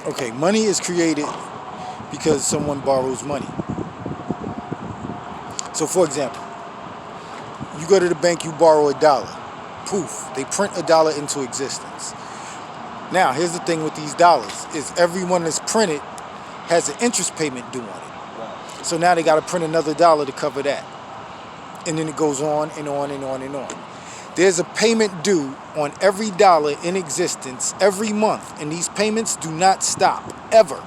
Okay, money is created because someone borrows money. So, for example, you go to the bank, you borrow $1. Poof, they print $1 into existence. Now, here's the thing with these dollars: is every one that's printed has an interest payment due on it. So now they got to print another dollar to cover that, and then it goes on and on and on and on. There's a payment due on every dollar in existence every month, and these payments do not stop ever.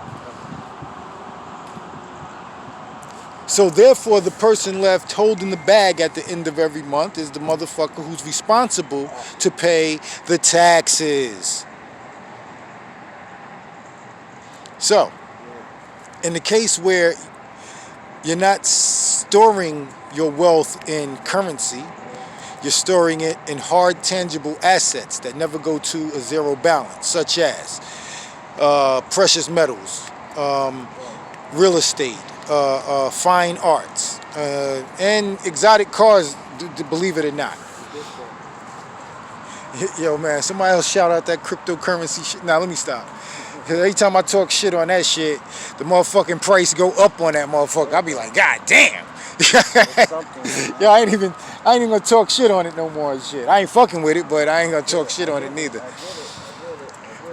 So therefore, the person left holding the bag at the end of every month is the motherfucker who's responsible to pay the taxes. So, in the case where you're not storing your wealth in currency, you're storing it in hard, tangible assets that never go to a zero balance, such as precious metals, real estate, fine arts, and exotic cars, believe it or not. Yo, man, somebody else shout out that cryptocurrency shit. Now, let me stop. Because every time I talk shit on that shit, the motherfucking price go up on that motherfucker. I be like, God damn. Yeah, I ain't even gonna talk shit on it no more and shit. I ain't fucking with it, but I ain't gonna talk shit on it neither.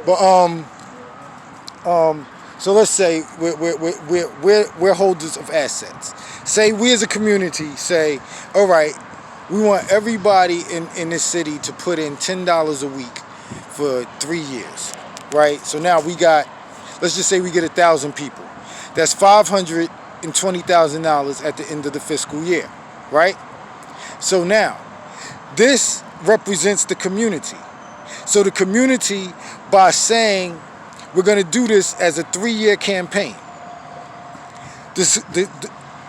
But so let's say we're holders of assets. Say we as a community say, all right, we want everybody in this city to put in $10 a week for 3 years, right? So now we got, let's just say we get 1,000 people. That's $520,000 at the end of the fiscal year, right? So now, this represents the community. So the community, by saying we're going to do this as a 3-year campaign,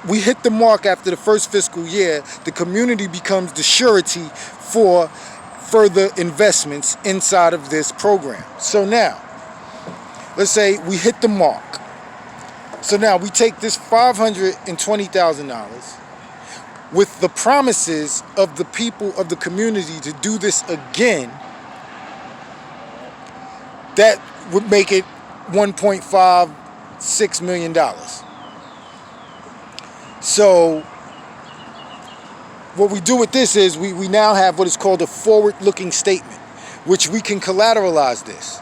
we hit the mark after the first fiscal year, the community becomes the surety for further investments inside of this program. So now, let's say we hit the mark. So now we take this $520,000 with the promises of the people of the community to do this again. That would make it $1.56 million. So what we do with this is we now have what is called a forward-looking statement, which we can collateralize this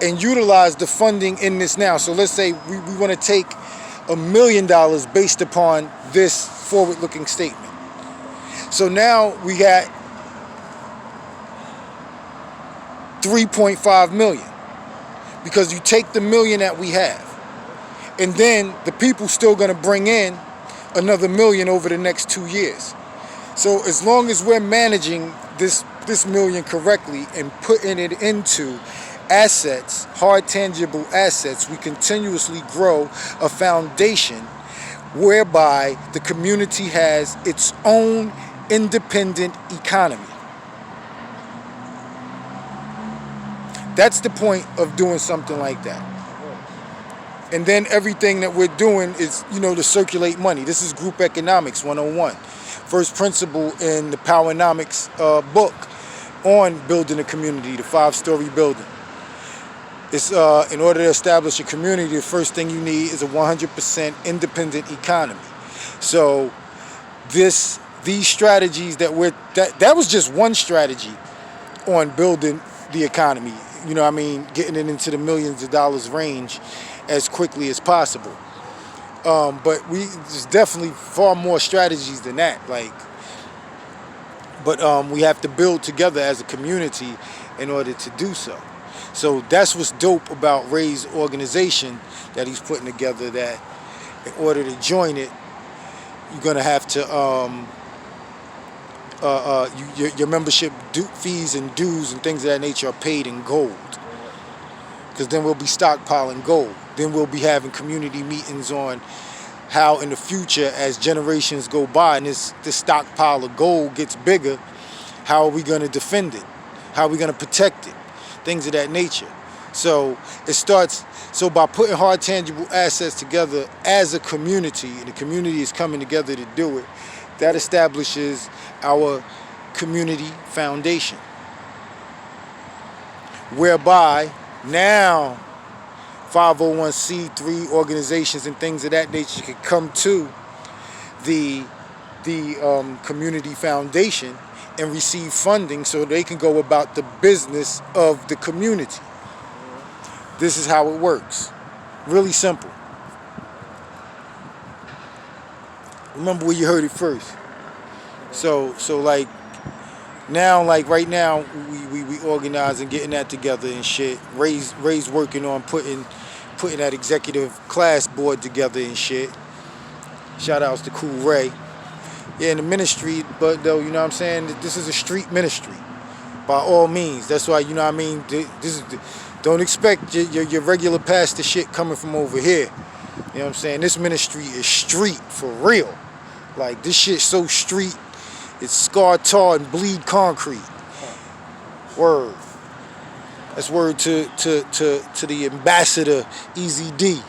and utilize the funding in this now. So let's say we want to take $1 million based upon this forward-looking statement. So now we got 3.5 million, because you take the million that we have, and then the people still going to bring in another million over the next 2 years. So as long as we're managing this million correctly and putting it into assets, hard tangible assets, we continuously grow a foundation whereby the community has its own independent economy. That's the point of doing something like that. And then everything that we're doing is, to circulate money. This is Group Economics 101. First principle in the Powernomics book on building a community, the 5-story building. It's in order to establish a community, the first thing you need is a 100% independent economy. So these strategies that was just one strategy on building the economy. Getting it into the millions of dollars range as quickly as possible. But there's definitely far more strategies than that. But we have to build together as a community in order to do so. So that's what's dope about Ray's organization that he's putting together, that in order to join it, you're going to have to, your membership fees and dues and things of that nature are paid in gold. Because then we'll be stockpiling gold. Then we'll be having community meetings on how in the future, as generations go by and this stockpile of gold gets bigger, how are we going to defend it? How are we going to protect it? Things of that nature. So it starts, by putting hard tangible assets together as a community, and the community is coming together to do it, that establishes our community foundation. Whereby now 501c3 organizations and things of that nature could come to the community foundation and receive funding so they can go about the business of the community. This is how it works. Really simple. Remember where you heard it first. So like now, like right now, we organizing, getting that together and shit. Ray's working on putting that executive class board together and shit. Shout outs to Cool Ray. Yeah, in the ministry, but though, you know what I'm saying, this is a street ministry. By all means. That's why, you know what I mean, don't expect your regular pastor shit coming from over here. You know what I'm saying? This ministry is street for real. Like, this shit's so street, it's scar, tar, and bleed concrete. Word. That's word to the ambassador, Easy D.